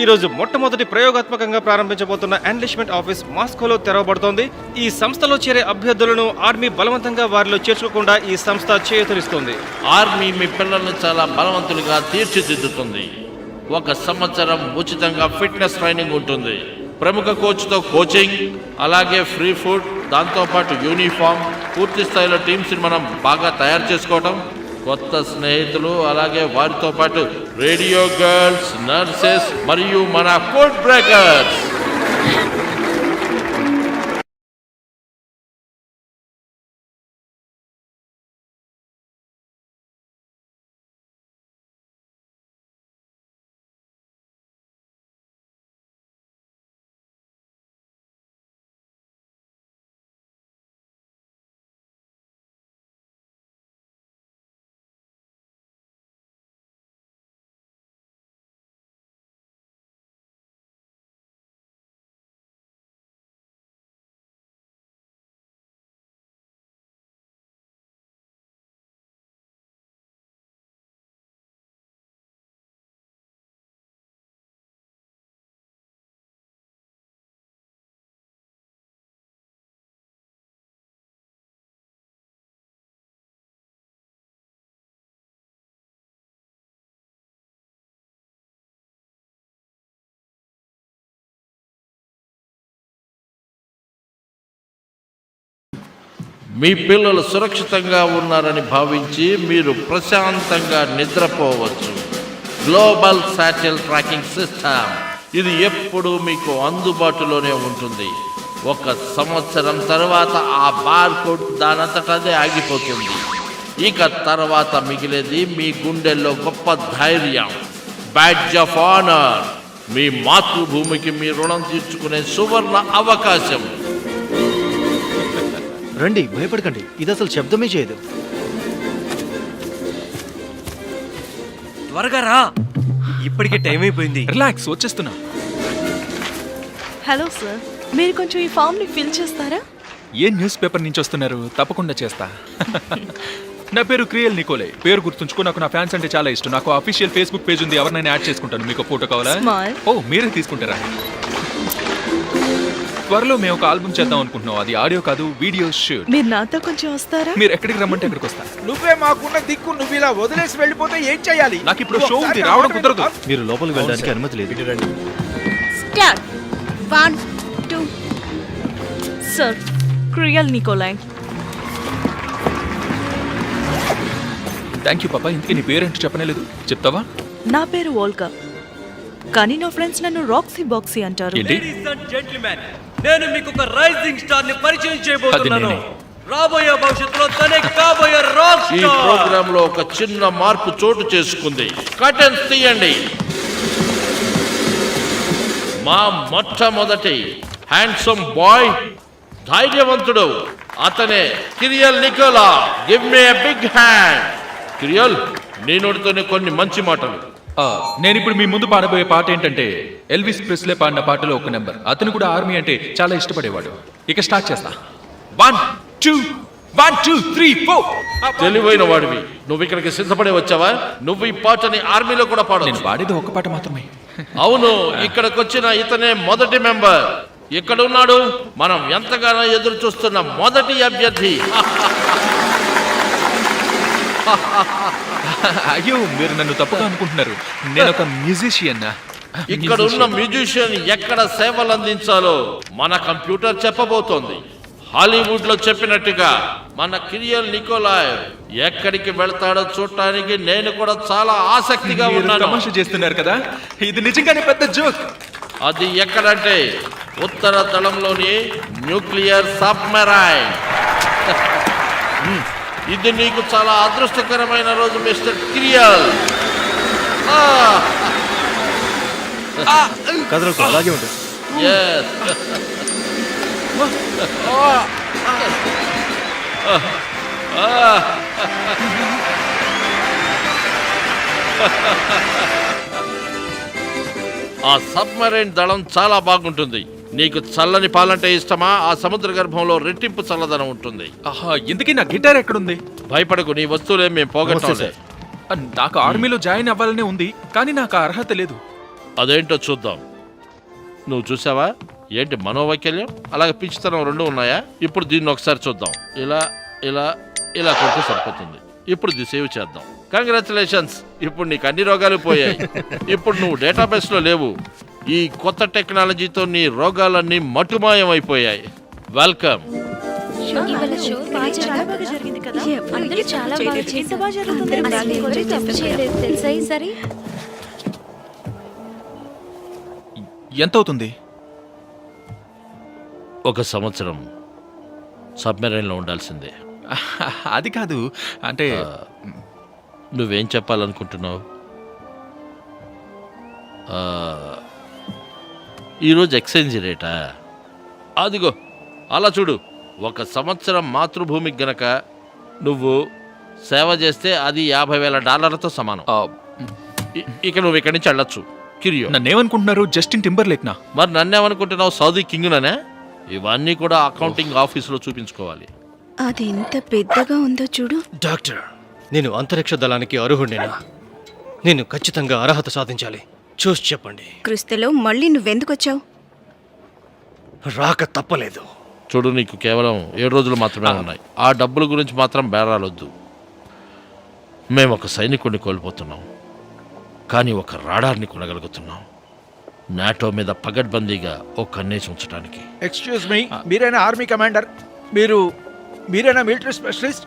ఈ రోజు మొట్టమొదటి ప్రయోగాత్మకంగా ప్రారంభించబోతున్న ఎన్లిష్మెంట్ ఆఫీస్ మాస్కోలో తెరవబడుతోంది. ఈ సంస్థలో చేరే అభ్యర్థులను ఆర్మీ బలవంతంగా వారిలో చేర్చుకోకుండా ఈ సంస్థ చేయూతనిస్తుంది. ఆర్మీ మీ పిల్లల్ని చాలా బలవంతులుగా తీర్చిదిద్దుతుంది. 1 సంవత్సరం ఉచితంగా ఫిట్నెస్ ట్రైనింగ్ ఉంటుంది. ప్రముఖ కోచ్తో కోచింగ్, అలాగే ఫ్రీ ఫుడ్, దాంతోపాటు యూనిఫామ్, పూర్తి స్థాయిలో టీమ్స్ని మనం బాగా తయారు చేసుకోవటం, కొత్త స్నేహితులు, అలాగే వారితో పాటు రేడియో గర్ల్స్, నర్సెస్ మరియు మన కోడ్ బ్రేకర్స్. మీ పిల్లలు సురక్షితంగా ఉన్నారని భావించి మీరు ప్రశాంతంగా నిద్రపోవచ్చు. గ్లోబల్ శాటిలైట్ ట్రాకింగ్ సిస్టమ్, ఇది ఎప్పుడూ మీకు అందుబాటులోనే ఉంటుంది. 1 సంవత్సరం తర్వాత ఆ బార్ కోడ్ దానంతటదే ఆగిపోతుంది. ఇక తర్వాత మిగిలేది మీ గుండెల్లో గొప్ప ధైర్యం, బ్యాడ్జ్ ఆఫ్ ఆనర్, మీ మాతృభూమికి మీ రుణం తీర్చుకునే సువర్ణ అవకాశం. రండి, భయపడకండి, ఇది అసలు శబ్దమే చేయదు. త్వరగా రా, ఇప్పటికే టైం అయిపోయింది. రిలాక్స్, వచ్చేస్తున్నా. హలో సార్, మీరు కొంచెం ఈ ఫామ్ ని ఫిల్ చేస్తారా? ఏ న్యూస్ పేపర్ నుంచి వస్తున్నారు? తప్పకుండా చేస్తా. నా పేరు క్రియల్ నికోలే. పేరు గుర్తుంచుకో, నాకు నా ఫ్యాన్స్ అంటే చాలా ఇష్టం. నాకు అఫీషియల్ ఫేస్బుక్ పేజ్ ఉంది, ఎవరినైనా యాడ్ చేసుకుంటాను. మీకు ఫోటో కావాలా? ఓ, మీరే తీసుకుంటారా? త్వరలో మేము ఒక ఆల్బమ్ చేద్దాం అనుకుంటున్నాం. అది ఆడియో కాదు, వీడియో షూట్. మీరు నాతో కొంచెం వస్తారా? మీరు ఎక్కడికి రమ్మంటే ఎక్కడికి వస్తా. నువ్వే మాకున్న దిక్కు, నువ్వు ఇలా వదిలేసి వెళ్ళిపోతే ఏం చేయాలి? నాకు ఇప్పుడు షో ఉంది, రావడం కుదరదు. మీరు లోపలికి వెళ్ళడానికి అనుమతి లేదు. Start. 1 2 sir, క్రియల్ Nikolai. Thank you పాపా. ఇంతకీ నీ పేరేంటో చెప్పనేలేదు, చెప్తావా? నా పేరు వోల్కా, కానీ నా ఫ్రెండ్స్ నన్ను రాక్సీ బాక్సీ అంటారు. ఏంటి? లేడీస్ అండ్ జెంటిల్మెన్, నేను మీకు ఒక రైజింగ్ స్టార్ ని పరిచయం చేయబోతున్నాను. అది నేనే. రాబోయే భవిష్యత్తులో తనే కాబోయే రాక్ ఈ స్టార్. ప్రోగ్రామ్ లో ఒక చిన్న మార్పు చోటు చేసుకుంది. కర్టెన్స్ తీయండి. మా మొట్టమొదటి హ్యాండ్సమ్ బాయ్, ధైర్యవంతుడు, అతనే కిరియల్ నికోలా. Give me a big hand. కిరియల్, నీ నోటితోనే కొన్ని మంచి మాటలు. నేను ఇప్పుడు మీ ముందు పాడబోయే పాట ఏంటంటే ఎల్విస్ ప్రెస్లే పాడిన పాటలో ఒక నెంబర్. అతను కూడా ఆర్మీ అంటే చాలా ఇష్టపడేవాడు. ఇక స్టార్ట్ చేస్తా. 1 2 1 2 3 4. తెలివైన వాడివి, నువ్వు ఇక్కడికి సిద్ధపడే వచ్చావా? నువ్వు ఈ పాటని ఆర్మీలో కూడా పాడు. నేను పాడేది ఒక పాట మాత్రమే. అవును, ఇక్కడికి వచ్చిన ఇతనే మొదటి మెంబర్. ఇక్కడ ఉన్నాడు మనం ఎంతగానో ఎదురు చూస్తున్న మొదటి అభ్యర్థి. అయ్యో, మీరు నన్ను తప్పుగా అనుకుంటున్నారు. నేను ఒక మ్యూజిషియన్. ఇక్కడ ఉన్న మ్యూజిషియన్ ఎక్కడ సేవలు అందించాలో మన కంప్యూటర్ చెప్పబోతోంది. హాలీవుడ్ లో చెప్పినట్టుగా మన కిరియల్ నికోలాయ్ ఎక్కడికి వెళ్తాడో చూడటానికి నేను కూడా చాలా ఆసక్తిగా ఉన్నాను. తమాషా చేస్తున్నారు కదా, ఇది నిజంగానే పెద్ద జోక్. అది ఎక్కడంటే ఉత్తర దళంలోని న్యూక్లియర్ సబ్మెరైన్. ఇది నీకు చాలా అదృష్టకరమైన రోజు మిస్టర్ కిరియల్. కదలకు, అలాగే ఉంటుంది. Yes. ఆ సబ్మరైన్ దళం చాలా బాగుంటుంది. నీకు చల్లని పాలంటే ఇష్టమా? ఆ సముద్ర గర్భంలో రెట్టింపు చల్లదనం ఉంటుంది. ఆహా, ఇంతకీ నా గిటార్ ఎక్కడుంది? భయపడకు, నీ వస్తువులే మేము పోగొట్టాలి. నాకు ఆర్మీలో జాయిన్ అవ్వాలనే ఉంది, కానీ నాకు ఆ అర్హత లేదు. అదేంటో చూద్దాం. నువ్వు చూసావా? ఏంటి మనోవైకల్యం అలాగే పిచ్చితనం రెండు ఉన్నాయా? ఇప్పుడు దీన్ని ఒకసారి చూద్దాం. ఇలా ఇలా ఇలా కొడితే సరిపోతుంది. ఇప్పుడు ఇది సేవ్ చేద్దాం. కంగ్రాచులేషన్స్, ఇప్పుడు నీకు అన్ని రోగాలు పోయాయి. ఇప్పుడు నువ్వు డేటాబేస్లో లేవు. ఈ కొత్త టెక్నాలజీతో నీ రోగాలన్నీ మటుమాయం అయిపోయాయి. వెల్కమ్. ఇవాళ షో చాలా బాగా జరిగింది కదా. అందరూ చాలా బాగా ఎంత బాగా జరుగుతుంది. అసలు ఎవరు తప్పు చేయలేదు తెలుసా ఈసారి. ఎంత అవుతుంది? 1 సంవత్సరం సబ్మెరైన్లో ఉండాల్సిందే. అది కాదు, అంటే నువ్వేం చెప్పాలనుకుంటున్నావు? ఈరోజు ఎక్స్చేంజ్ రేటా? అదిగో అలా చూడు. 1 సంవత్సరం మాతృభూమికి గనక నువ్వు సేవ చేస్తే అది $50,000తో సమానం. ఇక నువ్వు ఇక్కడి నుంచి వెళ్ళొచ్చు. కిరియో. నన్నేమనుకుంటున్నారు? జస్టిన్ టింబర్లేక్నా? మరి నన్నేమనుకుంటున్నావు? సౌదీ కింగ్ననే? ఇవన్నీ కూడా అకౌంటింగ్ ఆఫీసులో చూపించుకోవాలి. అది ఎంత పెద్దగా ఉందో చూడు. డాక్టర్, నేను అంతరిక్ష దళానికి అర్హుడినేనా? నేను ఖచ్చితంగా అర్హత సాధించాలి. చూసి చెప్పండి. క్రిస్తులో మళ్ళీ నువ్వెందుకు వచ్చావు? రాక తప్పలేదు. చూడు, నీకు కేవలం 7 రోజులు మాత్రమే ఉన్నాయి. ఆ డబ్బుల గురించి మాత్రం బేరాలొద్దు. మేము ఒక సైనికుడిని కోల్పోతున్నాం, కానీ ఒక రాడార్ని కొనగలుగుతున్నాం. నాటో మీద పగడ్బందీగా ఒక కన్నేసి ఉంచడానికి. ఎక్స్క్యూజ్ మీ, మీరేనా ఆర్మీ కమాండర్? మీరేనా మిలిటరీ స్పెషలిస్ట్?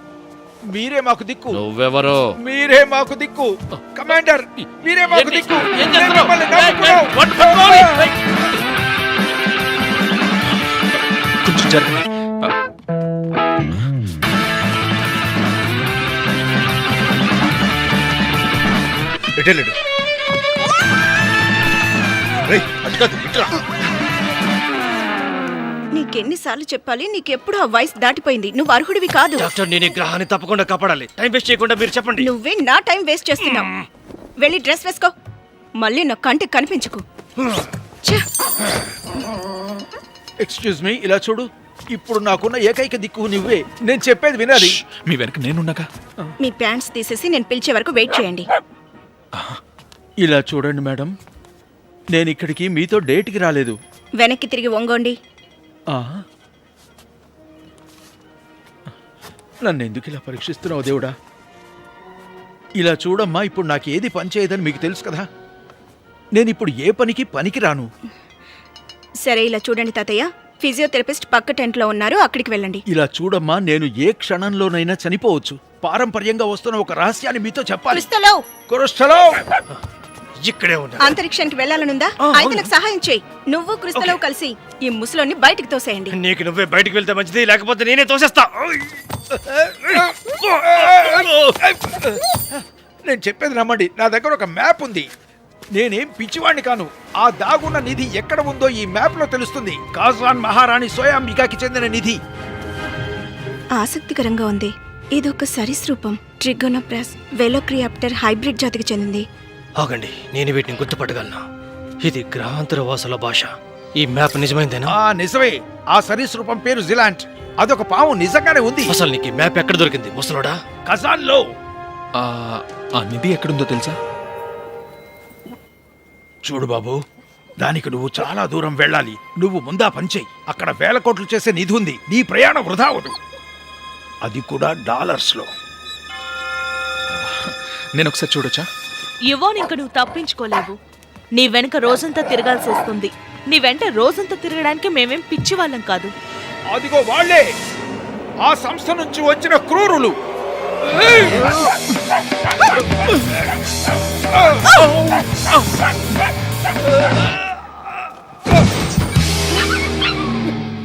మీరే మాకు దిక్కు. నువ్వెవరో? మీరే మాకు దిక్కు కమాండర్. మీరే మాకు దిక్కు. ఏం చేస్తున్నావు? మిమ్మల్ని నమ్ముకున్నాం. కొంచెం జరగండి. ఎటెళ్ళడు. నీకెన్నిసార్లు చెప్పాలి? నీకెప్పుడు ఆ వయసు దాటిపోయింది. నువ్వు అర్హుడివి కాదు. డాక్టర్, నేను ఈ గ్రహాన్ని తప్పకుండా కాపాడాలి. టైం వేస్ట్ చేయకుండా మీరు చెప్పండి. నువ్వే నా టైం వేస్ట్ చేస్తున్నావు. వెళ్ళి డ్రెస్ వేసుకో. మళ్ళీ నా కంటికి కనిపించుకు. ఎక్స్క్యూజ్ మీ, ఇలా చూడు. ఇప్పుడు నాకున్న ఏకైక దిక్కు నువ్వే. నేను చెప్పేది వినాలి. మీ వెనక నేనున్నాగా. మీ ప్యాంట్స్ తీసేసి నేను పిలిచే వరకు వెయిట్ చేయండి. ఇలా చూడండి మేడం, నేను ఇక్కడికి మీతో డేట్కి రాలేదు. వెనక్కి తిరిగి వంగోండి. నన్ను ఎందుకు ఇలా పరీక్షిస్తున్నావు దేవుడా? ఇలా చూడమ్మా, ఇప్పుడు నాకు ఏది పని చేయదని మీకు తెలుసు కదా. నేను ఇప్పుడు ఏ పనికి పనికి రాను. సరే, ఇలా చూడండి తాతయ్య. ఫిజియోథెరపిస్ట్ పక్క టెంట్లో ఉన్నారు, అక్కడికి వెళ్ళండి. ఇలా చూడమ్మా, నేను ఏ క్షణంలోనైనా చనిపోవచ్చు. పారంపర్యంగా వస్తున్న ఒక రహస్యాన్ని మీతో చెప్పాలి. క్రిస్తులో కొరస్టలో ఇక్కడే ఉన్నా. అంతరిక్షానికి వెళ్ళాలనుందా? అయితే నాకు సహాయం చేయి. నువ్వు క్రిస్తులో కలిసి ఈ ముసలోని బయటికి తోసేయండి. నీకు నువ్వే బయటికి వెళ్తే మంచిది, లేకపోతే నేనే తోసేస్తా. నేను చెప్పేది నమ్మండి. నా దగ్గర ఒక మ్యాప్ ఉంది. నేనేం పిచ్చివాణ్ణి కాను. ఆ దాగున్న నిధి ఎక్కడ ఉందో ఈ మ్యాప్ లో తెలుస్తుంది. కాజ్వాన్ మహారాణి సోయాంబికాకి చెందిన నిధి. ఆసక్తికరంగా ఉంది. ఇదొక సరీసృపం. ట్రిగోనోప్రాస్ వెలోక్రియాప్టర్ హైబ్రిడ్ జాతికి చెందింది. ఆగండి, నేను వీటిని గుర్తుపట్టగలను. ఇది గ్రహాంతర వాసుల భాష. ఈ మ్యాప్ నిజమైందేనా? నిజమే. ఆ సరీసృపం పేరు జిలాంట్. అదొక పాము నిజంగానే ఉంది. అసలు నీకు మ్యాప్ ఎక్కడ దొరికింది ముసలోడా? కజాన్ లో. ఆ నిధి ఎక్కడుందో తెలుసా? చూడు బాబు, దానికి నువ్వు చాలా దూరం వెళ్ళాలి. నువ్వు ముందా పనిచేయి. అక్కడ 1000 కోట్లు చేసే నిధి ఉంది. నీ ప్రయాణం వృధా అవదు. అది కూడా డాలర్స్ లో. నేను ఒకసారి చూడొచ్చా? యువోన్, ఇంక నువ్వు తప్పించుకోలేవు. నీ వెనక రోజంతా తిరగాల్సి వస్తుంది. నీ వెంట రోజంతా తిరగడానికి మేమేం పిచ్చి వాళ్ళం కాదు. అదిగో వాళ్ళే, ఆ సంస్థ నుంచి వచ్చిన క్రూరులు.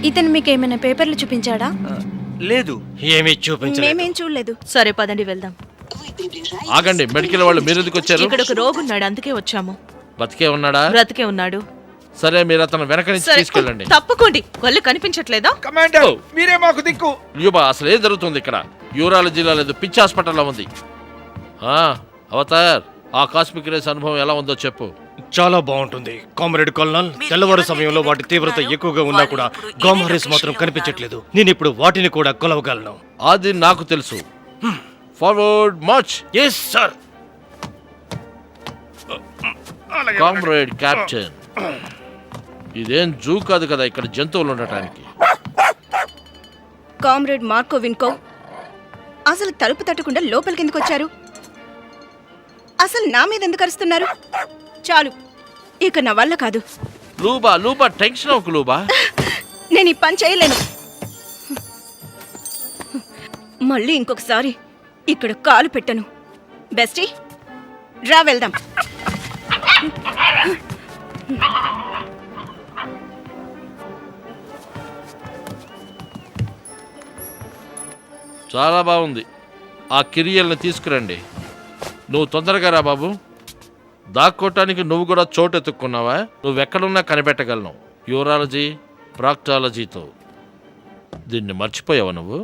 ఇతను మీకేమైనా పేపర్లు చూపించాడా? లేదు, ఏమీ చూపించలేదు. మేమేం చూడలేదు. సరే, పదండి వెళ్దాం. ఆగండి, మెడికల్ వాళ్ళు మీరు ఎందుకు వచ్చారు? ఇక్కడ ఒక రోగి ఉన్నాడు, అందుకే వచ్చాము. బతికే ఉన్నాడా? బ్రతికే ఉన్నాడు. సరే, మీరు అతను వెనక నుంచి సరే, తీసుకెళ్ళండి. తప్పుకోండి. కళ్ళు కనిపించట్లేదా? కమాండర్, మీరే మాకు దిక్కు. యూబా, అసలు ఏం జరుగుతుంది ఇక్కడ? యూరాలజీలో లేదు, పిచ్చి హాస్పిటల్లో ఉంది. అవతార్, ఆ కాస్మిక్ రేస్ అనుభవం ఎలా ఉందో చెప్పు. చాలా బాగుంటుంది కామ్రేడ్ కల్నల్. తెల్లవారు సమయంలో వాటి తీవ్రత ఎక్కువగా ఉన్నా కూడా గామా రేస్ మాత్రం కనిపించట్లేదు. నేను ఇప్పుడు వాటిని కూడా కొలవగలను. అది నాకు తెలుసు. Forward march. Yes sir. Comrade captain, ఇదేం జూ కాదు కదా ఇక్కడ జంతువులు ఉండటానికి. కామ్రేడ్ మార్కో విన్కో, అసలు తలుపు తట్టకుండా లోపలికి ఎందుకు వచ్చారు? అసలు నా మీద ఎందుకు అరుస్తున్నారు? చాలు, ఇక నా వల్ల కాదు. లూబా టెన్షన్ అవ్వకు లూబా. నేను ఈ పని చేయలేను. మళ్ళీ ఇంకొకసారి ఇక్కడ కాలు పెట్టను. బెస్టీ, రా వెళ్దాం. చాలా బాగుంది. ఆ కిరియల్ని తీసుకురండి. నువ్వు తొందరగా రా బాబు. దాక్కోటానికి నువ్వు కూడా చోటు ఎత్తుక్కున్నావా? నువ్వెక్కడున్నా కనిపెట్టగలను. యూరాలజీ, ప్రాక్టాలజీతో. దీన్ని మర్చిపోయావా నువ్వు?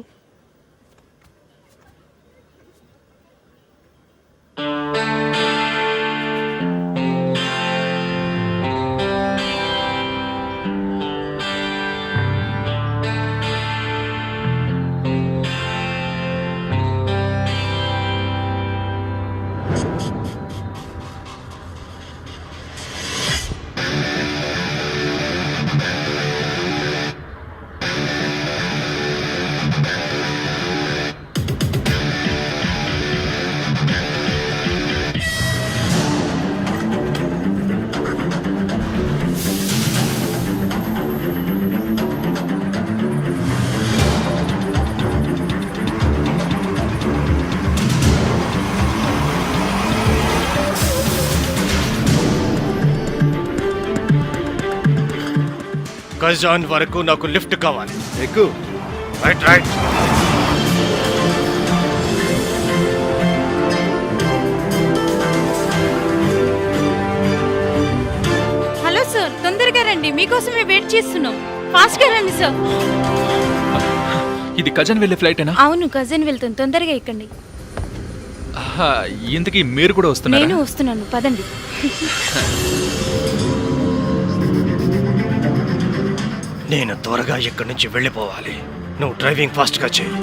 కజాన్ వరకు నాకు లిఫ్ట్ కావాలి. ఎక్కు. రైట్. హలో సార్, తొందరగా రండి, మీకోసమే వెయిట్ చేస్తున్నాం. ఫాస్ట్గా రండి సార్. ఇది కజన్ వెళ్ళే ఫ్లైటేనా? అవును, కజిన్ వెళ్తాను, తొందరగా ఎక్కండి. ఇంతకీ మీరు కూడా వస్తున్నారా? నేను వస్తున్నాను, పదండి. నేను త్వరగా ఇక్కడి నుంచి వెళ్ళిపోవాలి. నువ్వు డ్రైవింగ్ ఫాస్ట్గా చేయి.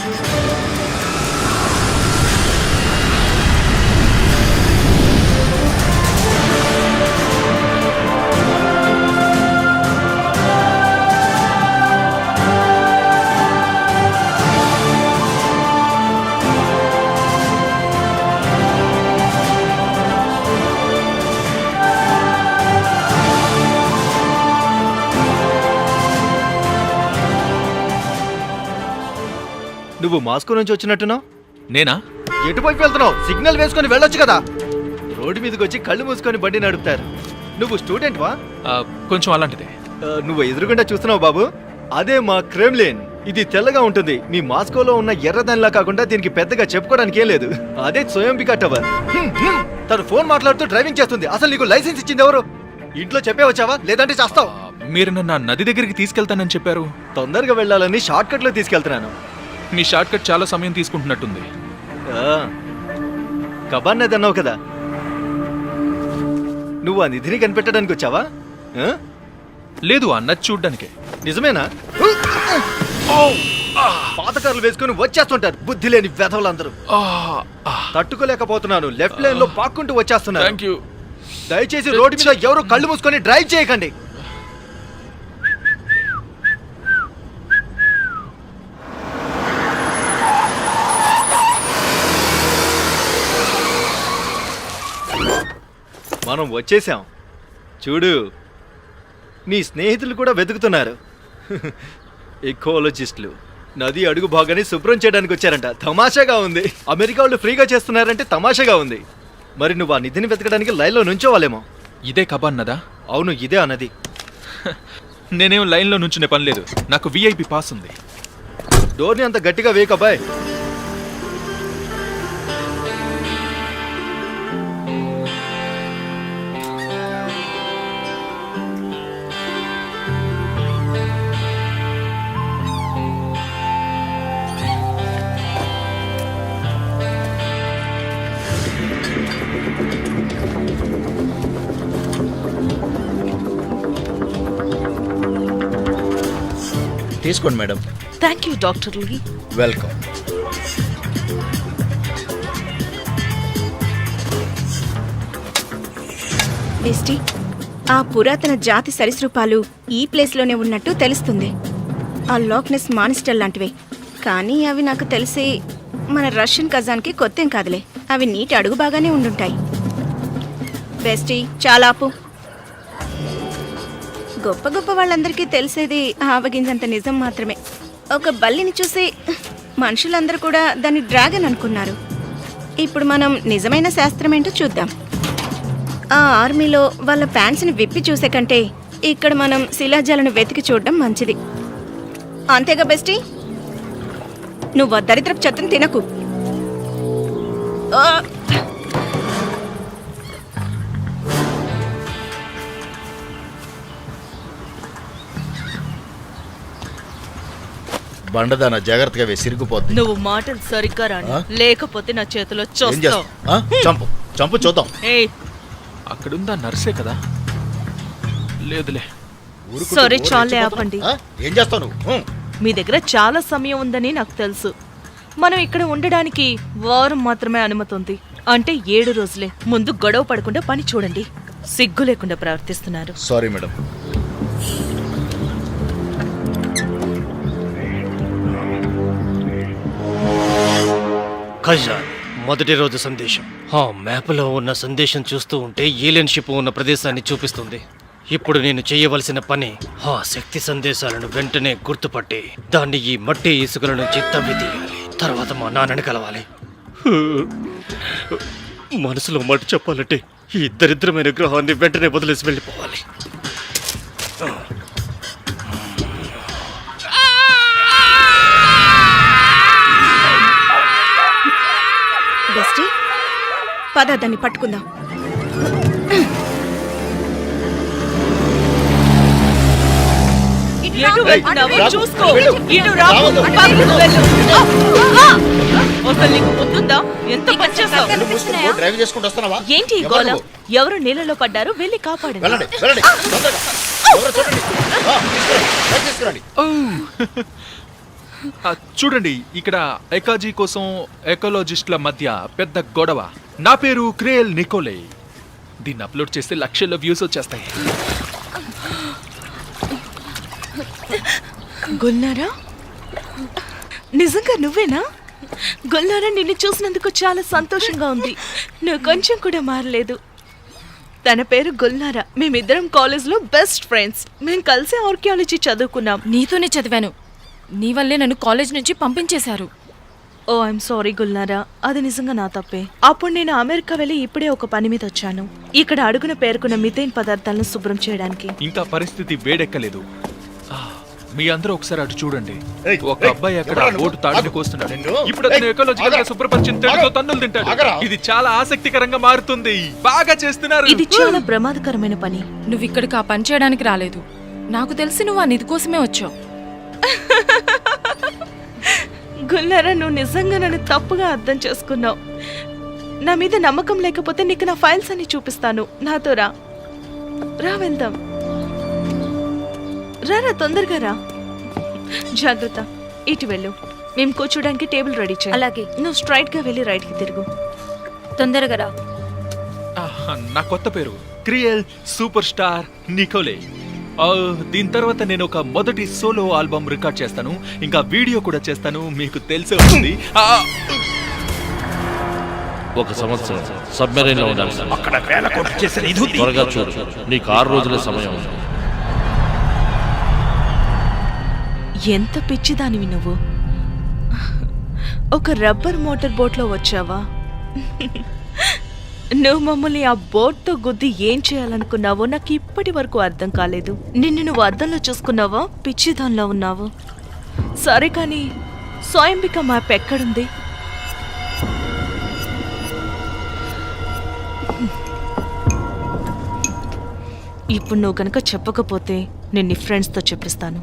నువ్వు మాస్కో నుంచి వచ్చినట్టున్నావు. నేనా? ఎటువైపు వెళ్తున్నావు? సిగ్నల్ వేసుకొని వెళ్ళొచ్చు కదా. రోడ్డు మీదకి వచ్చి కళ్ళు మూసుకొని బండి నడుపుతారు. నువ్వు స్టూడెంట్వా? కొంచెం అలాంటిదే. నువ్వు ఎదురుగుండా చూస్తున్నావు బాబు, అదే మా క్రెమ్లిన్. ఇది తెల్లగా ఉంటుంది. మీ మాస్కోలో ఉన్న ఎర్రదానిలా కాకుండా దీనికి పెద్దగా చెప్పుకోవడానికి ఏం లేదు. అదే సోయంబికా టవర్. తను ఫోన్ మాట్లాడుతూ డ్రైవింగ్ చేస్తుంది. అసలు నీకు లైసెన్స్ ఇచ్చింది ఎవరు? ఇంట్లో చెప్పే వచ్చావా, లేదంటే చేస్తావు? మీరు నన్ను నది దగ్గరికి తీసుకెళ్తానని చెప్పారు. తొందరగా వెళ్ళాలని షార్ట్ కట్ లో తీసుకెళ్తున్నాను. మీ షార్ట్ కట్ చాలా సమయం తీసుకుంటున్నట్టుంది. కబాన్ నది అన్నావు కదా, నువ్వు ఆ నిధిని కనిపెట్టడానికి వచ్చావా? లేదు, అన్నది చూడ్డానికే. నిజమేనా? పాతకారులు వేసుకుని వచ్చేస్తుంటారు బుద్ధి లేని వెధవులందరూ. తట్టుకోలేకపోతున్నాను. లెఫ్ట్ లైన్ లో పాక్కుంటూ వచ్చేస్తున్నారు. థాంక్యూ. దయచేసి రోడ్డు మీద ఎవరు కళ్ళు మూసుకొని డ్రైవ్ చేయకండి. మనం వచ్చేసాం. చూడు, నీ స్నేహితులు కూడా వెతుకుతున్నారు. ఎకోలజిస్టులు నది అడుగు భాగాన్ని శుభ్రం చేయడానికి వచ్చారంట. తమాషాగా ఉంది. అమెరికా వాళ్ళు ఫ్రీగా చేస్తున్నారంటే తమాషాగా ఉంది. మరి నువ్వు ఆ నిధిని వెతకడానికి లైన్లో నుంచోవాలేమో. ఇదే కబాన్ నదా? అవును, ఇదే ఆ నది. నేనేం లైన్లో నుంచునే పని లేదు. నాకు విఐపి పాస్ ఉంది. డోర్ని అంత గట్టిగా వేయకబ్బాయ్. తీసుకోండి madam. Thank you doctor Lee. Welcome. Bestie, ఆ పురాతన జాతి సరీసృపాలు ఈ ప్లేస్లోనే ఉన్నట్టు తెలుస్తుంది. ఆ లాక్నెస్ మానిస్టర్ లాంటివే, కానీ అవి నాకు తెలిసి మన రష్యన్ ఖజాన్కి కొత్తేం కాదులే. అవి నీటి అడుగు బాగానే ఉండుంటాయి. బెస్టీ, చాలా ఆపు. గొప్ప గొప్ప వాళ్ళందరికీ తెలిసేది ఆవగింజంత నిజం మాత్రమే. ఒక బల్లిని చూసి మనుషులందరూ కూడా దాన్ని డ్రాగన్ అనుకున్నారు. ఇప్పుడు మనం నిజమైన శాస్త్రం ఏంటో చూద్దాం. ఆ ఆర్మీలో వాళ్ళ ప్యాంట్స్ని విప్పి చూసే కంటే ఇక్కడ మనం శిలాజాలను వెతికి చూడడం మంచిది. అంతేగా బెస్టీ? నువ్వు ఆ దరిద్రపు చెత్తను తినకు. ఆ! బండదాన జాగ్రత్తగా వేసి సిరిగిపోద్ది. నువ్వు మాటలు సరిగ్గా రాను, లేకపోతే నా చేతిలో ఏం చూస్తావు. చేస్తావు? చంపు చంపు చూద్దాం. ఏయ్, అక్కడుందా నర్సే కదా? లేదులే. ఊరుకుంటూ సరే, బోరు చాలే రెచ్చిపోతావు. ఆపండి. ఏం చేస్తావు నువ్వు? మీ దగ్గర చాలా సమయం ఉందని నాకు తెలుసు. మనం ఇక్కడ ఉండడానికి వారం మాత్రమే అనుమతి ఉంది. అంటే 7 రోజులే. ముందు గొడవ పడకుండా పని చూడండి. సిగ్గు లేకుండా ప్రవర్తిస్తున్నారు. Sorry madam. ఖజాన్ మొదటి రోజు సందేశం. ఆ మ్యాప్లో ఉన్న సందేశం చూస్తూ ఉంటే ఏలియన్ షిప్ ఉన్న ప్రదేశాన్ని చూపిస్తుంది. ఇప్పుడు నేను చేయవలసిన పని ఆ శక్తి సందేశాలను వెంటనే గుర్తుపట్టి దాన్ని ఈ మట్టి ఇసుకల నుంచి తవ్వి తీయాలి. తర్వాత మా నాన్నని కలవాలి. మనసులో మాట చెప్పాలంటే ఈ దరిద్రమైన గ్రహాన్ని వెంటనే వదిలేసి వెళ్ళిపోవాలి. బెస్టీ, పద దాన్ని పట్టుకుందాం. ఎటు వెళ్తున్నావో చూసుకో. ఇటు రా, పక్కకు వెళ్ళు. అసలు నీకు పొద్దుందా? ఎంత పని చేస్తావు? నువ్వు డ్రైవ్ చేసుకుంటూ వస్తున్నావా? ఏంటి ఈ గోల? ఎవరు నీళ్ళలో పడ్డారో వెళ్ళి కాపాడండి. వెళ్ళండి వెళ్ళండి తొందరగా. ఎవరో చూడండి. తీసుకురండి, డ్రైవ్ తీసుకురండి. చూడండి, ఇక్కడ ఎకాజీ కోసం ఎకాలజిస్టుల మధ్య పెద్ద గొడవ. నా పేరు క్రేల్ నికోలే. దీన్ని అప్లోడ్ చేస్తే లక్షల్లో వ్యూస్ వచ్చేస్తాయి. గుల్నారా, నిజంగా నువ్వేనా? గుల్నారా, నిన్ను చూసినందుకు చాలా సంతోషంగా ఉంది. నువ్వు కొంచెం కూడా మారలేదు. తన పేరు గుల్నారా. మేమిద్దరం కాలేజ్లో బెస్ట్ ఫ్రెండ్స్. మేము కలిసి ఆర్కియాలజీ చదువుకున్నాం. నీతోనే చదివాను. నీ వల్లే నన్ను కాలేజ్ నుంచి పంపించేశారు. ఓ ఐఎమ్ సారీ గుల్నారా, అది నిజంగా నా తప్పే. అప్పుడు నేను అమెరికా వెళ్ళి ఇప్పుడే ఒక పని మీద వచ్చాను. ఇక్కడ అడుగున పేర్కొన్న మిథేన్ పదార్థాలను శుభ్రం చేయడానికి. ఇంకా పరిస్థితి వేడెక్కలేదు. మీ అందరూ ఒకసారి అటు చూడండి. ఏయ్, ఒక ఏయ్, అబ్బాయి అక్కడ ఎవరా నువ్వు? ఓటు తాడుని ఆగు. కోస్తున్నాడు. నిన్ను? ఇప్పుడు అతను ఏయ్, ఎకాలజికల్ గా ఆగరా. శుభ్రపరిచిన తేలితో ఆగరా. తన్నులు తింటాడు. ఆగరా. ఇది చాలా ఆసక్తికరంగా మారుతుంది. బాగా చేస్తున్నారు. ఇది చాలా ప్రమాదకరమైన పని. నువ్వు ఇక్కడికి ఆ పని చేయడానికి రాలేదు. నాకు తెలిసి నువ్వు ఆ నిధి కోసమే వచ్చావు. గుల్నారా, నువ్వు నిజంగా నన్ను తప్పుగా అర్థం చేసుకున్నావు. నా మీద నమ్మకం లేకపోతే నీకు నా ఫైల్స్ అన్ని చూపిస్తాను. నాతో రా. రా, వెళ్దాం. రా, తొందరగా రా. జాగ్రత్త. ఇటు వెళ్ళు. మేము కూర్చోడానికి టేబుల్ రెడీ చేయి. అలాగే. నువ్వు స్ట్రైట్ గా వెళ్ళి రైట్ కి తిరుగు. తొందరగా రా. నా కొత్త పేరు క్రియల్ సూపర్ స్టార్ నికోలే. దీని తర్వాత నేను ఒక మొదటి సోలో ఆల్బమ్ రికార్డ్ చేస్తాను. ఇంకా వీడియో కూడా చేస్తాను. మీకు తెలిసే ఉంటుంది. ఒక సంవత్సరం సబ్మెరైన్ లో ఉండాలి సార్. అక్కడ వేల కోట్లు చేసిన ఇది ఉంది. త్వరగా చూడు, నీకు 6 రోజుల సమయం ఉంది. ఎంత పిచ్చిదానివి నువ్వు. ఒక రబ్బర్ మోటార్ బోట్లో వచ్చావా? నువ్వు మమ్మల్ని ఆ బోట్తో గుద్ది ఏం చేయాలనుకున్నావో నాకు ఇప్పటి వరకు అర్థం కాలేదు. నిన్ను నువ్వు అద్దంలో చూసుకున్నావా? పిచ్చిదానిలో ఉన్నావు. సరే కానీ స్వయంబిక మ్యాప్ ఎక్కడుంది? ఇప్పుడు నువ్వు కనుక చెప్పకపోతే నేను నీ ఫ్రెండ్స్తో చెప్పిస్తాను.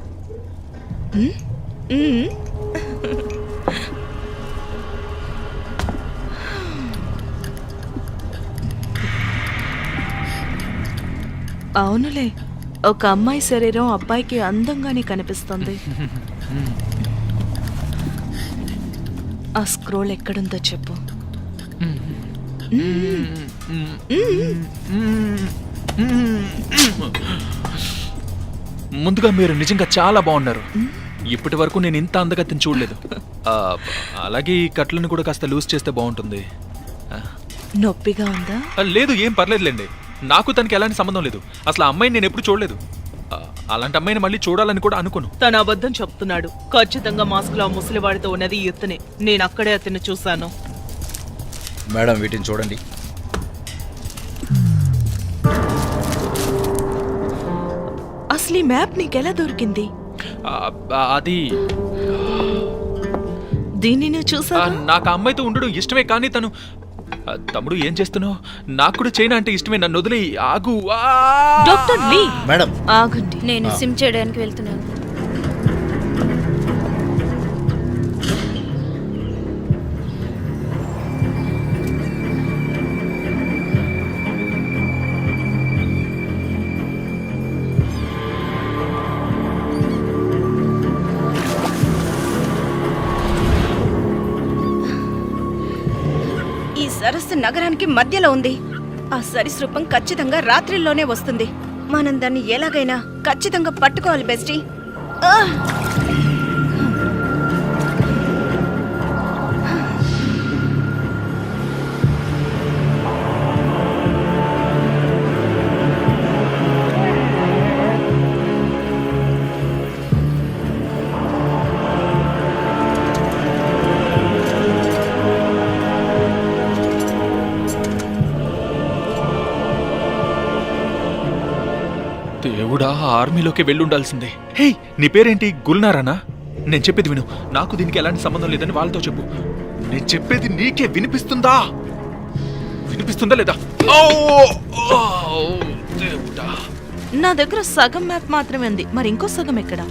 అవునులే, ఒక అమ్మాయి శరీరం అబ్బాయికి అందంగానే కనిపిస్తుంది. ఆ స్క్రోల్ ఎక్కడుందో చెప్పు. ముందుగా మీరు నిజంగా చాలా బాగున్నారు. ఇప్పటి వరకు నేను ఇంత అందగతిని చూడలేదు. అలాగే ఈ కట్లను కూడా కాస్త లూజ్ చేస్తే బాగుంటుంది. నొప్పిగా ఉందా? లేదు, ఏం పర్లేదులేండి. నాకు తనకి ఎలాంటి సంబంధం లేదు. అసలు ఆ అమ్మాయిని నేను ఎప్పుడు చూడలేదు. అలాంటి అమ్మాయిని మళ్ళీ చూడాలని కూడా అనుకోను. తన అబద్ధం చెప్తున్నాడు. ఖచ్చితంగా మాస్క్ లో ముసలివాడితో ఉన్నది ఇతనే. నేను అక్కడే అతన్ని చూశాను. మేడం వీటిని చూడండి. అసలు ఈ మ్యాప్ నీకెలా దొరికింది? అది దీన్ని నువ్వు చూసా? నాకు ఆ అమ్మాయితో ఉండడం ఇష్టమే, కానీ తను తమ్ముడు ఏం చేస్తున్నావు? నాకు కూడా చైనా అంటే ఇష్టమే. నన్ను వదిలే ఆగు. డాక్టర్ లీ, మేడం ఆగండి. నేను సిమ్ చేయడానికి వెళ్తున్నాను. ఈ సరస్సు నగరానికి మధ్యలో ఉంది. ఆ సరీసృపం ఖచ్చితంగా రాత్రిలోనే వస్తుంది. మనం దాన్ని ఎలాగైనా ఖచ్చితంగా పట్టుకోవాలి బెస్టీ. దేవుడా, ఆర్మీలోకి వెళ్ళుండాల్సిందే. హే, నీ పేరేంటి? గుల్నారానా? నేను చెప్పేది విను. నాకు దీనికి ఎలాంటి సంబంధం లేదని వాళ్ళతో చెప్పు. నేను చెప్పేది నీకే వినిపిస్తుందా? వినిపిస్తుందా లేదా? దేవుడా, నా దగ్గర సగం మ్యాప్ మాత్రమే ఉంది. మరి ఇంకో సగం ఎక్కడ?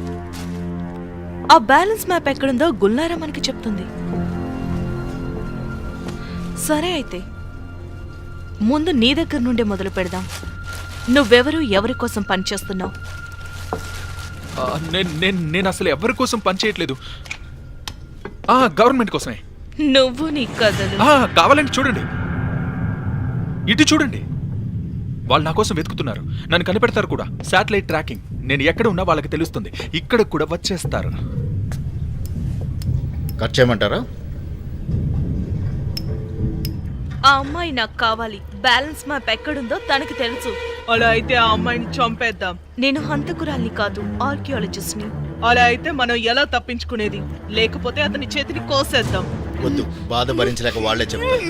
ఆ బ్యాలెన్స్ మ్యాప్ ఎక్కడుందో గుల్నారా మనకి చెప్తుంది. సరే, అయితే ముందు నీ దగ్గర నుండే మొదలు పెడదాం. నువ్వెవరు, ఎవరి కోసం పనిచేస్తున్నావు? నేను అసలు ఎవరి కోసం పనిచేయట్లేదు. గవర్నమెంట్ కోసమే. నువ్వు నీ కథలు. కావాలంటే చూడండి, ఇటు చూడండి. వాళ్ళు నా కోసం వెతుకుతున్నారు. నన్ను కనిపెడతారు కూడా. Satellite tracking. నేను ఎక్కడ ఉన్నా వాళ్ళకి తెలుస్తుంది. ఇక్కడ కూడా వచ్చేస్తారు. కట్ చేయమంటారా? ఆ అమ్మాయి నాకు కావాలి. బ్యాలెన్స్ మ్యాప్ ఎక్కడుందో తనకి తెలుసు. అలా అయితే ఆ అమ్మాయిని చంపేద్దాం. నేను హంతకురాల్ని కాదు, ఆర్కియాలజిస్ట్ ని. అలా అయితే మనం ఎలా తప్పించుకునేది? లేకపోతే అతని చేతిని కోసేద్దాం. వద్దు, బాధ భరించలేక వాళ్లే చెప్తారు.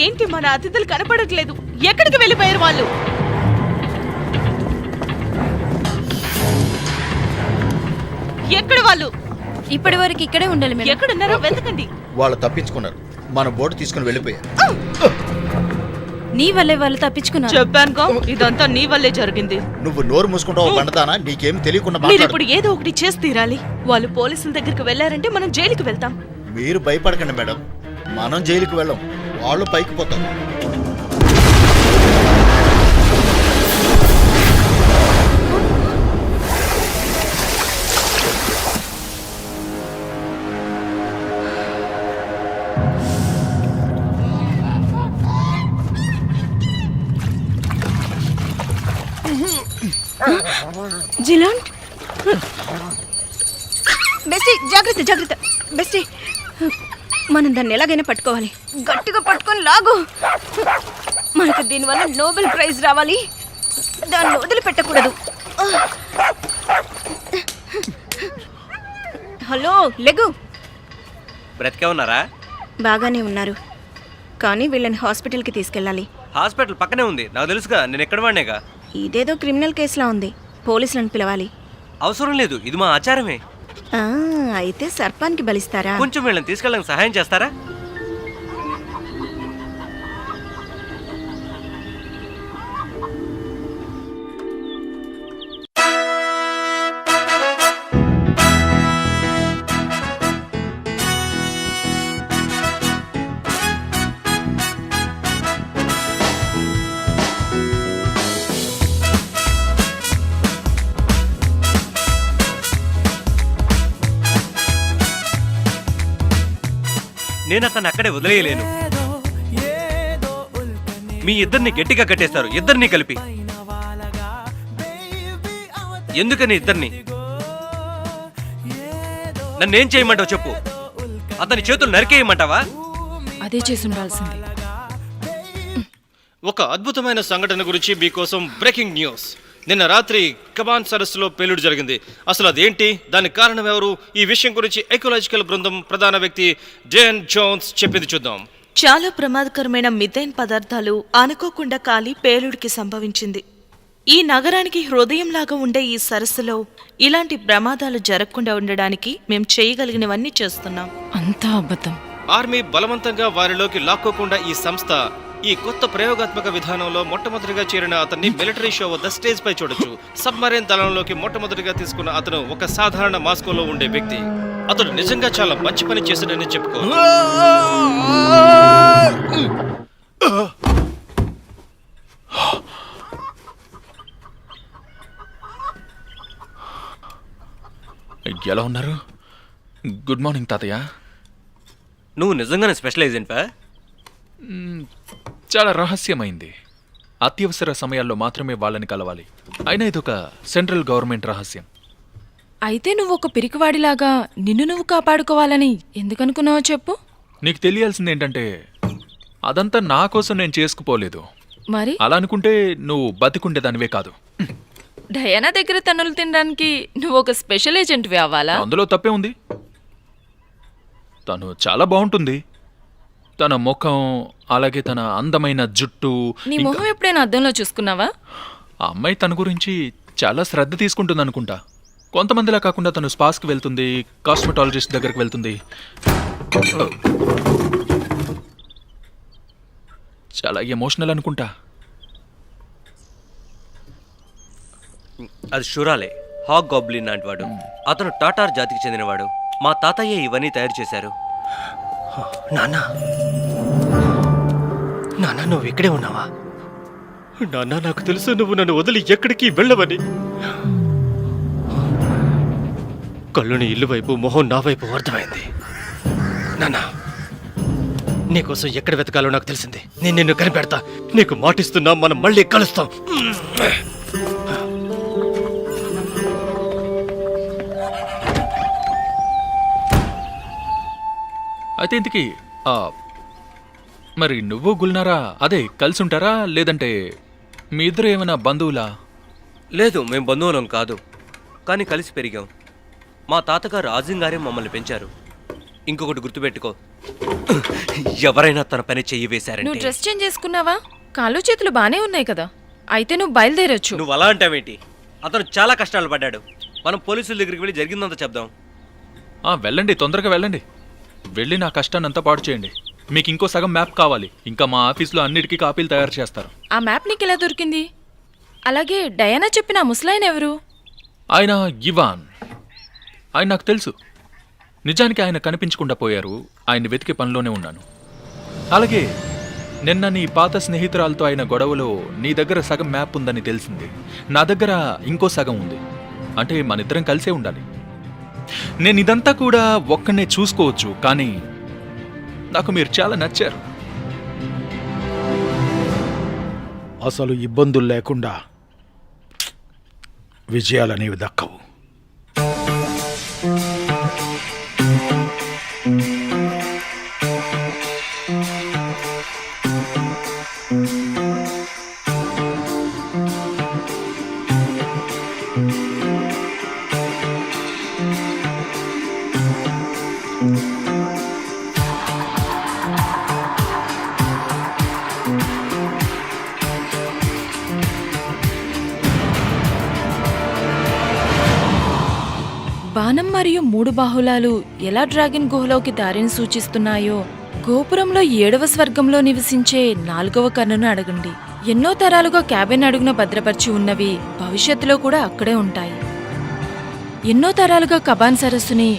ఏంటి, మన అతిథులు కనపడట్లేదు? ఎక్కడికి వెళ్ళిపోయారు వాళ్ళు? ఎక్కడ వాళ్ళు? ఇప్పటి వరకు ఇక్కడే ఉండాలి. ఎక్కడున్నారో వెతకండి. వాళ్ళు తప్పించుకున్నారు. మన బోర్డు తీసుకుని వెళ్ళిపోయారు. నీ వల్లే వాళ్ళు తప్పించుకున్నారు. చెప్పానుగా, ఇదంతా నీ వల్లే జరిగింది. నువ్వు నోరు మూసుకుంటావు బండదానా? నీకేం తెలియకుండా మీరు ఇప్పుడు ఏదో ఒకటి చేసి తీరాలి. వాళ్ళు పోలీసుల దగ్గరికి వెళ్ళారంటే మనం జైలుకి వెళ్తాం. మీరు భయపడకండి మేడం, మనం జైలుకి వెళ్ళం. వాళ్ళు పైకి పోతారు. జిలాంట్ బెస్టీ, జాగ్రత్త జాగ్రత్త బెస్టీ. మనం దాన్ని ఎలాగైనా పట్టుకోవాలి. గట్టిగా పట్టుకొని లాగు. మనకు దీనివల్ల నోబెల్ ప్రైజ్ రావాలి. దాన్ని వదిలిపెట్టకూడదు. హలో లెగు. బ్రతికే ఉన్నారా? బాగానే ఉన్నారు, కానీ వీళ్ళని హాస్పిటల్కి తీసుకెళ్ళాలి. హాస్పిటల్ పక్కనే ఉంది, నాకు తెలుసుగా, నేను ఎక్కడ వాడినేగా. ఇదేదో క్రిమినల్ కేసులా ఉంది. పోలీసులను పిలవాలి. అవసరం లేదు, ఇది మా ఆచారమే. ఆ, అయితే సర్పానికి బలిస్తారా? కొంచెం వీళ్ళని తీసుకెళ్ళడానికి సహాయం చేస్తారా? నేను అతన్ని అక్కడే వదిలేయలేను. మీ ఇద్దరిని గట్టిగా కట్టేస్తారు, ఇద్దరిని కలిపి. ఎందుకని ఇద్దరిని? నన్నేం చేయమంటావు చెప్పు. అతని చేతులు నరికేయమంటావా? అదే చేసి ఉండాల్సింది. ఒక అద్భుతమైన సంఘటన గురించి మీకోసం బ్రేకింగ్ న్యూస్. నిన్న రాత్రి కబాన్ సరస్సులో పేలుడు జరిగింది. అసలు అదేంటి, దానికి కారణం ఎవరు? ఈ విషయం గురించి ఎకలాజికల్ బృందం ప్రధాన వ్యక్తి డేన్ జోన్స్ చెప్పింది చూద్దాం. చాలా ప్రమాదకరమైన మిథేన్ పదార్థాలు అనుకోకుండా కాలి పేలుడికి సంభవించింది. ఈ నగరానికి హృదయంలాగా ఉండే ఈ సరస్సులో ఇలాంటి ప్రమాదాలు జరగకుండా ఉండడానికి మేం చేయగలిగినవన్నీ చేస్తున్నాం. అంతా అబద్ధం. ఆర్మీ బలవంతంగా వారిలోకి లాక్కోకుండా ఈ సంస్థ ఈ కొత్త ప్రయోగాత్మక విధానంలో మొట్టమొదటిగా చేరిన అతన్ని మిలిటరీ షో వద్ద స్టేజ్ పై చూడొచ్చు. సబ్మరైన్ దళంలోకి మొట్టమొదటిగా తీసుకున్న అతను ఒక సాధారణ మాస్కోలో ఉండే వ్యక్తి. అతడు నిజంగా చాలా మంచి పని చేశాడని చెప్పుకో. ఎలా ఉన్నారు? గుడ్ మార్నింగ్ తాతయ్య. నువ్వు నిజంగానే స్పెషల్ ఏజెంట్వా? చాలా రహస్యమైంది. అత్యవసర సమయాల్లో మాత్రమే వాళ్ళని కలవాలి. అయినా ఇదొక సెంట్రల్ గవర్నమెంట్ రహస్యం. అయితే నువ్వు ఒక పిరికివాడిలాగా నిన్ను నువ్వు కాపాడుకోవాలని ఎందుకనుకున్నావో చెప్పు. నీకు తెలియాల్సింది ఏంటంటే అదంతా నా కోసం నేను చేసుకుపోలేదు. మరి అలా అనుకుంటే నువ్వు బతికుండేదానివే కాదు. డయానా దగ్గర తన్నులు తినడానికి నువ్వు ఒక స్పెషల్ ఏజెంట్వి అవ్వాలా? అందులో తప్పే ఉంది. తను చాలా బాగుంటుంది. తన ముఖం, అలాగే తన అందమైన జుట్టు. నీ మొహం ఎప్పుడైనా అద్దంలో చూసుకున్నావా? ఆ అమ్మాయి తన గురించి చాలా శ్రద్ధ తీసుకుంటుంది అనుకుంటా. కొంతమందిలా కాకుండా తను స్పాస్కి వెళ్తుంది, కాస్మెటాలజిస్ట్ దగ్గరికి వెళ్తుంది. చాలా ఎమోషనల్ అనుకుంటా. అది షురాలే, హాగ్ గాబ్లిన్ లాంటి వాడు. అతను టాటార్ జాతికి చెందినవాడు. మా తాతయ్య ఇవన్నీ తయారు చేశారు. నాన్నా, నాన్న నువ్వు ఇక్కడే ఉన్నావా? నాన్న, నాకు తెలుసు నువ్వు నన్ను వదిలి ఎక్కడికి వెళ్ళవని. కళ్ళుని ఇల్లు వైపు, మొహం నా వైపు అర్థమైంది. నాన్న, నీకోసం ఎక్కడ వెతకాలో నాకు తెలిసింది. నేను నిన్ను కనిపెడతా. నీకు మాటిస్తున్నా, మనం మళ్ళీ కలుస్తాం. అయితే ఇంతకీ మరి నువ్వు గుల్నారా అదే కలిసి ఉంటారా, లేదంటే మీ ఇద్దరు ఏమైనా బంధువులా? లేదు, మేము బంధువులం కాదు, కానీ కలిసి పెరిగాం. మా తాతగారు ఆజింగారే మమ్మల్ని పెంచారు. ఇంకొకటి గుర్తుపెట్టుకో, ఎవరైనా తన పని చెయ్యి నువ్వు వేశారంటే. డ్రెస్ చేంజ్ చేసుకున్నావా? కాళ్ళు చేతులు బానే ఉన్నాయి కదా. అయితే నువ్వు బయలుదేరొచ్చు. నువ్వు అలా అంటావేంటి? అతను చాలా కష్టాలు పడ్డాడు. మనం పోలీసుల దగ్గరికి వెళ్ళి జరిగిందంతా చెప్దాం. వెళ్ళండి, తొందరగా వెళ్ళండి. వెళ్ళి నా కష్టాన్నంతా పాడు చేయండి. మీకు ఇంకో సగం మ్యాప్ కావాలి. ఇంకా మా ఆఫీస్లో అన్నిటికీ కాపీలు తయారు చేస్తారు. ఆ మ్యాప్ నీకు ఎలా దొరికింది? అలాగే డయానా చెప్పిన ముసలాయన ఎవరు? ఆయన ఇవాన్. ఆయన నాకు తెలుసు. నిజానికి ఆయన కనిపించకుండా పోయారు. ఆయన వెతికే పనిలోనే ఉన్నాను. అలాగే నిన్న నీ పాత స్నేహితురాలతో అయిన గొడవలో నీ దగ్గర సగం మ్యాప్ ఉందని తెలిసింది. నా దగ్గర ఇంకో సగం ఉంది. అంటే మనిద్దరం కలిసే ఉండాలి. నేను ఇదంతా కూడా ఒక్కనే చూసుకోవచ్చు, కానీ నాకు మీరు చాలా నచ్చారు. అసలు ఇబ్బందులు లేకుండా విజయాలనేవి దక్కవు. బాణం మరియు 3 బాహులాలు ఎలా డ్రాగన్ గుహలోకి దారిని సూచిస్తున్నాయో గోపురంలో 7వ స్వర్గంలో నివసించే 4వ కన్నును అడగండి. ఎన్నో తరాలుగా క్యాబిన్ అడుగున భద్రపరిచి ఉన్నవి భవిష్యత్తులో కూడా అక్కడే ఉంటాయి. ఎన్నో తరాలుగా కబాన్ సరస్సుని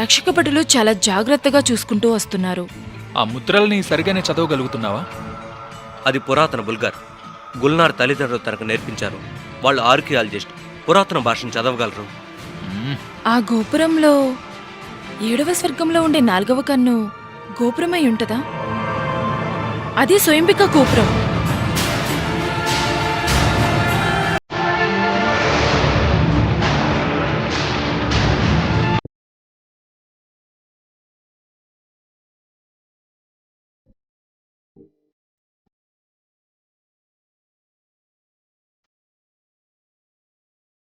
రక్షక భటులు చాలా జాగ్రత్తగా చూసుకుంటూ వస్తున్నారు. ఆ ముద్రల్ని సరిగానే చదవగలుగుతున్నావా? అది పురాతన బుల్గార్. గుల్నార్ తల్లిదండ్రులు తనకు నేర్పించారు. వాళ్ళు ఆర్కియాలజిస్ట్, పురాతన భాషను చదవగలరు. ఆ గోపురంలో 7వ స్వర్గంలో ఉండే 4వ కన్ను గోపురమై ఉంటదా? అదే స్వయంభిక గోపురం.